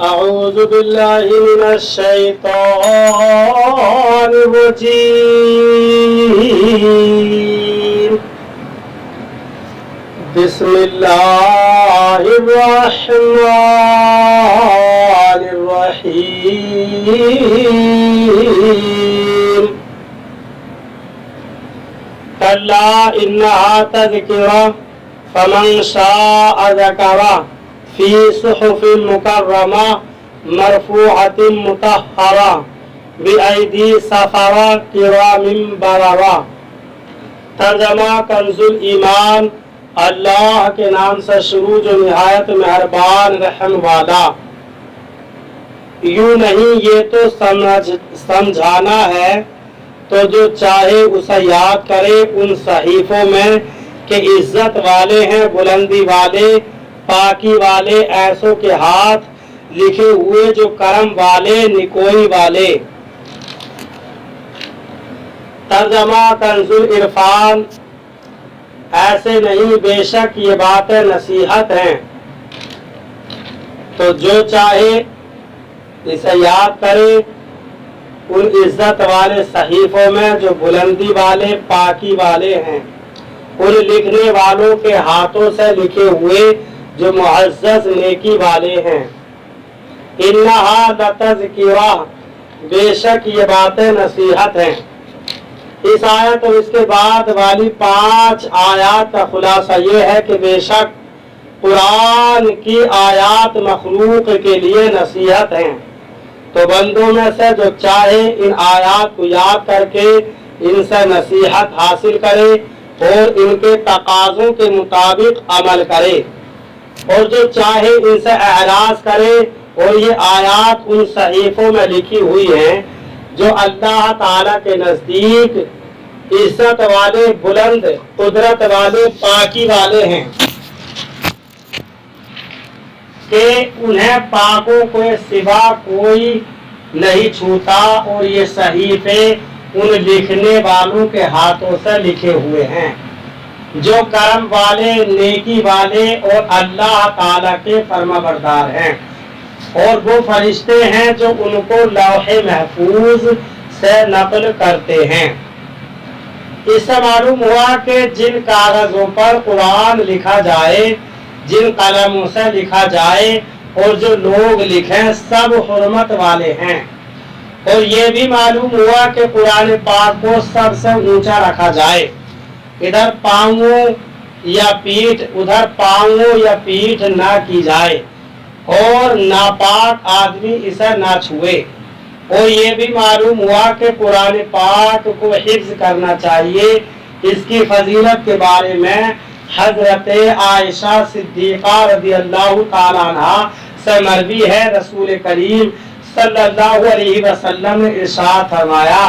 أعوذ بالله من الشيطان الرجيم. بسم الله الرحمن الرحيم. كلا إنها تذكرة فمن شاء ذكره في صحف مكرمة مرفوعة مطهرة بأيدي سفرة كرام بررة. ترجمہ کنزُ الایمان. اللہ کے نام سے شروع جو نہایت مہربان رحم والا. یوں نہیں، یہ تو سمجھانا ہے، تو جو چاہے اسے یاد کرے ان صحیفوں میں کہ عزت والے ہیں، بلندی والے، پاکی والے، ایسوں کے ہاتھ لکھے ہوئے جو کرم والے، نکوئی والے. ترجمہ کنزُ العرفان. ایسے نہیں، بے شک یہ باتیں نصیحت ہیں، تو جو چاہے اسے یاد کرے ان عزت والے صحیفوں میں جو بلندی والے، پاکی والے ہیں، ان لکھنے والوں کے ہاتھوں سے لکھے ہوئے جو معزز نیکی والے ہیں. انہا لتذکرہ، بے شک یہ باتیں نصیحت ہیں. اس آیت اور اس کے بعد والی 5 آیات کا خلاصہ یہ ہے کہ بے شک قرآن کی آیات مخلوق کے لیے نصیحت ہیں، تو بندوں میں سے جو چاہے ان آیات کو یاد کر کے ان سے نصیحت حاصل کرے اور ان کے تقاضوں کے مطابق عمل کرے، اور جو چاہے ان سے اعراض کرے. اور یہ آیات ان صحیفوں میں لکھی ہوئی ہیں جو اللہ تعالیٰ کے نزدیک عزت والے، بلند، قدرت والے، پاکی والے ہیں کہ انہیں پاکوں کو سوا کوئی نہیں چھوتا. اور یہ صحیفے ان لکھنے والوں کے ہاتھوں سے لکھے ہوئے ہیں جو کرم والے، نیکی والے اور اللہ تعالیٰ کے فرمانبردار ہیں. اور وہ فرشتے ہیں جو ان کو لوح محفوظ سے نقل کرتے ہیں. اس سے معلوم ہوا کہ جن کاغذوں پر قرآن لکھا جائے، جن قلموں سے لکھا جائے اور جو لوگ لکھیں سب حرمت والے ہیں. اور یہ بھی معلوم ہوا کہ قرآن پاک کو سب سے اونچا رکھا جائے. ادھر پاؤں یا پیٹھ، ادھر پاؤں یا پیٹھ نہ کی جائے اور ناپاک آدمی اسے نہ چھوئے. اور یہ بھی معلوم ہوا کہ قرآن پاک کو حفظ کرنا چاہیے. اس کی فضیلت کے بارے میں حضرت عائشہ صدیقہ رضی اللہ تعالیٰ عنہ سے مروی ہے. رسول کریم صلی اللہ علیہ وسلم نے ارشاد فرمایا،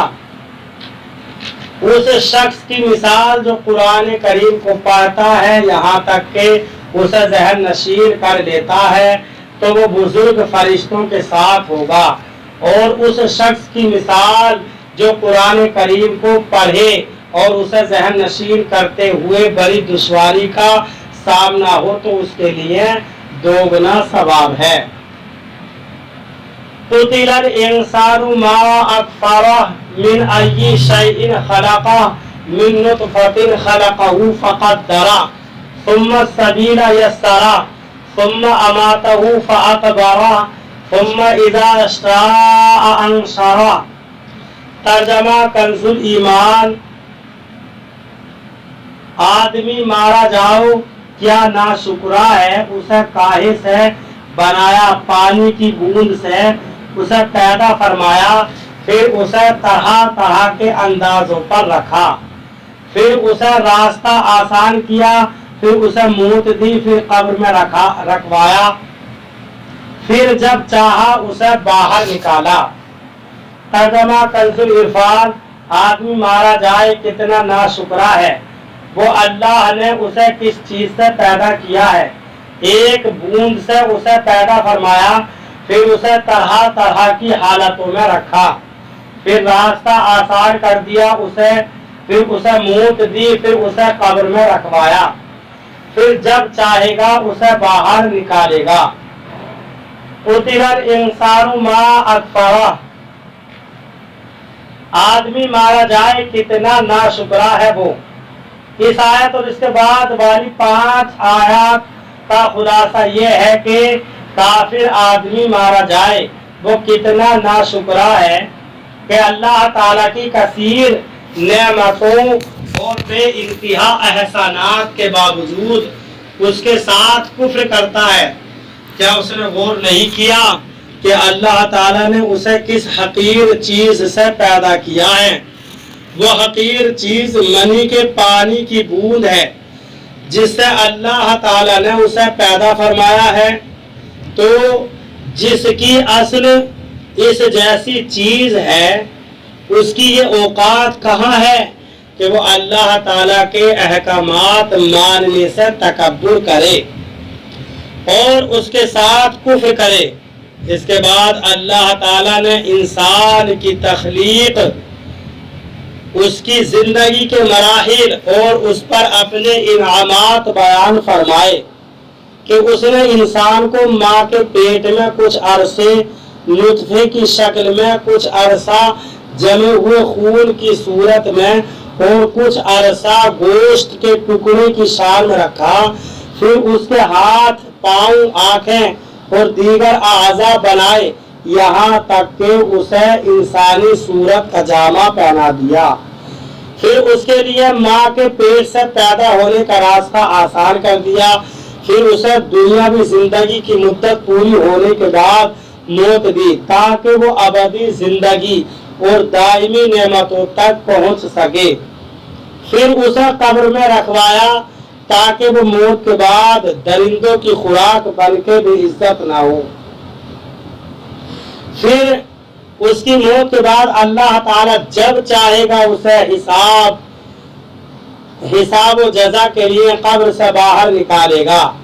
اس شخص کی مثال جو قرآن کریم کو پڑھتا ہے یہاں تک کہ اسے ذہن نشین کر لیتا ہے تو وہ بزرگ فرشتوں کے ساتھ ہوگا. اور اس شخص کی مثال جو قرآن کریم کو پڑھے اور اسے ذہن نشین کرتے ہوئے بڑی دشواری کا سامنا ہو تو اس کے لیے دوگنا ثواب ہے. قتل الانسان ما اکفرہ من ای شیء خلقہ من نطفۃ خلقہ فقدرہ ثم السبیل یسرہ ثم اماتہ فاقبرہ ثم اذا شاء انشرہ. ترجمہ کنزُ الایمان. آدمی مارا جاؤ، کیا ناشکرا ہے، اسے کاہے سے بنایا، پانی کی بوند سے اسے پیدا فرمایا، پھر اسے طرح طرح کے اندازوں پر رکھا، پھر اسے راستہ آسان کیا، پھر اسے موت دی، پھر قبر میں رکھوایا، پھر جب چاہا اسے باہر نکالا. ترجمہ کنزُ العرفان. آدمی مارا جائے، کتنا ناشکرا ہے. وہ اللہ نے اسے کس چیز سے پیدا کیا ہے؟ ایک بوند سے اسے پیدا فرمایا، پھر اسے طرح طرح کی حالتوں میں رکھا، پھر راستہ آسان کر دیا اسے، پھر اسے موت دی، پھر اسے قبر میں رکھوایا، پھر جب چاہے گا اسے باہر نکالے گا. कुतिलल इंसानु मा अकफरा, आदमी मारा जाए कितना नाशुक्रा है वो। इस आयत और इसके बाद वाली 5 आयत का खुलासा ये है कि काफिर आदमी मारा जाए वो कितना नाशुक्रा है कि अल्लाह ताला की कसीर नेमतों और बेइंतहा एहसानात के बावजूद उसके साथ कुफ्र करता है। क्या उसने गौर नहीं किया कि अल्लाह ताला ने उसे किस हकीर चीज से पैदा किया है? वो हकीर चीज मनी के पानी की बूंद है जिससे अल्लाह ताला ने उसे पैदा फरमाया है। तो जिसकी असल इस जैसी चीज है उसकी ये औकात कहाँ है कि वो अल्लाह ताला के अहकामात मानने से तकब्बुर करे और उसके साथ कुफ्र करे। इसके बाद अल्लाह ताला ने इंसान की तख्लीक, उसकी जिंदगी के मराहिल और उस पर अपने इनामात बयान फरमाए कि उसने इंसान को माँ के पेट में कुछ अरसे नुतफे की शक्ल में, कुछ अरसा जमे हुए खून की सूरत में और कुछ अरसा गोश्त के टुकड़े की शान में रखा। फिर उसके हाथ, पाँव, आंखें और दीगर आज़ा बनाए, यहाँ तक कि उसे इंसानी सूरत का जामा पहना दिया। फिर उसके लिए माँ के पेट से पैदा होने का रास्ता आसान कर दिया। फिर उसे दुनियावी जिंदगी की मुद्दत पूरी होने के बाद मौत दी ताकि वो अबदी जिंदगी और दायमी नेमतों तक पहुंच सके। फिर उसे कब्र में रखवाया ताकि वो मौत के बाद दरिंदों की खुराक बनके भी इज्जत ना हो। फिर उसकी मौत के बाद अल्लाह ताला जब चाहेगा उसे हिसाब व जजा के लिए कब्र से बाहर निकालेगा।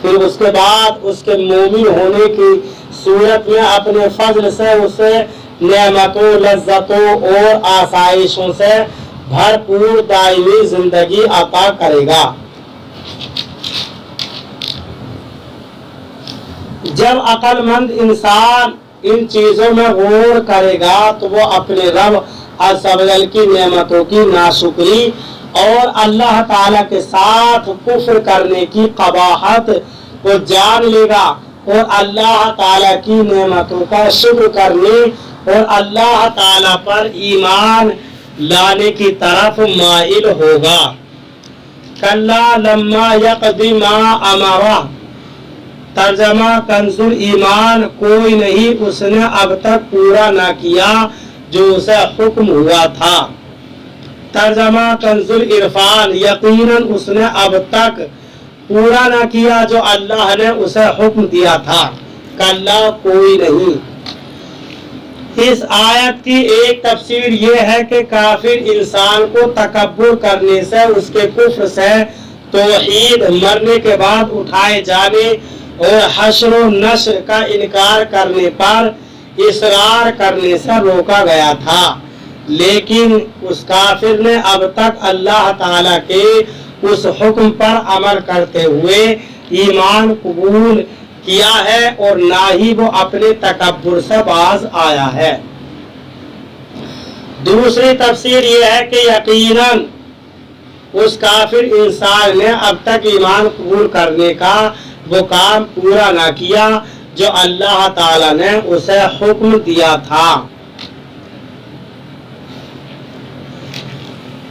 फिर उसके बाद उसके मोमिन होने की सूरत में अपने फजल से उसे नेमतों, लज्जतों और आसाइशों से भरपूर दायमी जिंदगी अता करेगा। जब अक्लमंद इंसान इन चीजों में गौर करेगा तो वो अपने रब अज़्ज़ व जल की नेमतों की नाशुक्री और अल्लाह ताला के साथ कुफ्र करने की कबाहत को जान लेगा और अल्लाह ताला की नेमतों का शुक्र करने और अल्लाह ताला पर ईमान लाने की तरफ माइल होगा। कल्ला लम्मा यक़दी मा अमरा, तर्जमा कंजुल ईमान, कोई नहीं उसने अब तक पूरा ना किया जो उसे हुक्म हुआ था। तर्जमा कंजुल इरफान, यकीनन उसने अब तक पूरा ना किया जो अल्लाह ने उसे हुक्म दिया था। कल्ला, कोई नहीं। इस आयत की एक तफसीर ये है कि काफिर इंसान को तकब्बुर करने से, उसके कुफ्र से, तौहीद मरने के बाद उठाए जाने और हश्र व नश्र का इनकार करने पर इसरार करने से रोका गया था। लेकिन उस काफिर ने अब तक अल्लाह ताला के उस हुक्म पर अमल करते हुए ईमान कबूल किया है और ना ही वो अपने तकब्बुर से बाज आया है। दूसरी तफसीर ये है कि यकीनन उस काफिर इंसान ने अब तक ईमान कबूल करने का वो काम पूरा ना किया जो अल्लाह ताला ने उसे हुक्म दिया था।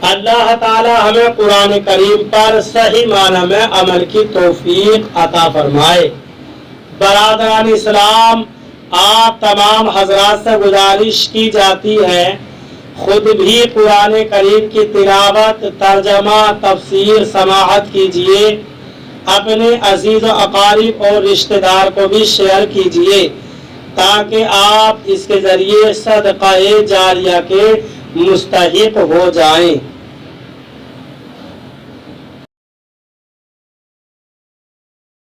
अल्लाह ताला हमें कुरान करीम पर सही माना में अमल की तौफीक अता फरमाए। बरादरान इस्लाम, आप तमाम हजरात से गुजारिश की जाती है खुद भी कुरान करीम की तिलावत, तर्जमा, तफसीर समाअत कीजिए। अपने अजीज अकारिब और रिश्तेदार को भी शेयर कीजिए ताकि आप इसके जरिए सदक़ाए जारिया के मुस्तहिक हो जाएं।